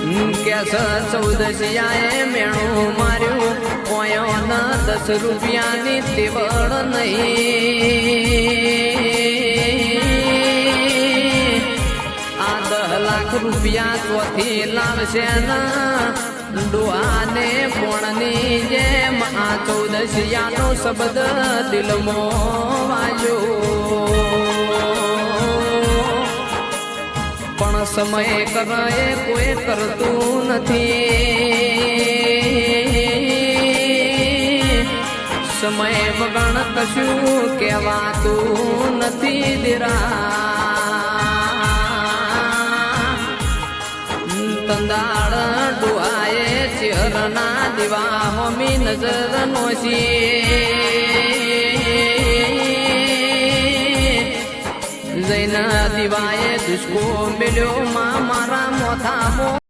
કે 14 મેણું માર્યું ઓયો ન 10 રૂપિયાની તેવડ નહીં. આ 10 લાખ રૂપિયા ચોથી લાવશે ના ડોહાને કોણની જેમ આ 14 શબ્દ દિલમાં વાજ્યો. પણ સમય કરે કોઈ કરતું નથી. સમય બગણ કશું કહેવાતું નથી દીરા. તંદાળ ડોહાએ ચહેરના દીવા હોમી નજર નોશી. જૈના દીવાએ દુષ્કો મેલ્યો માં મારા મોથામાં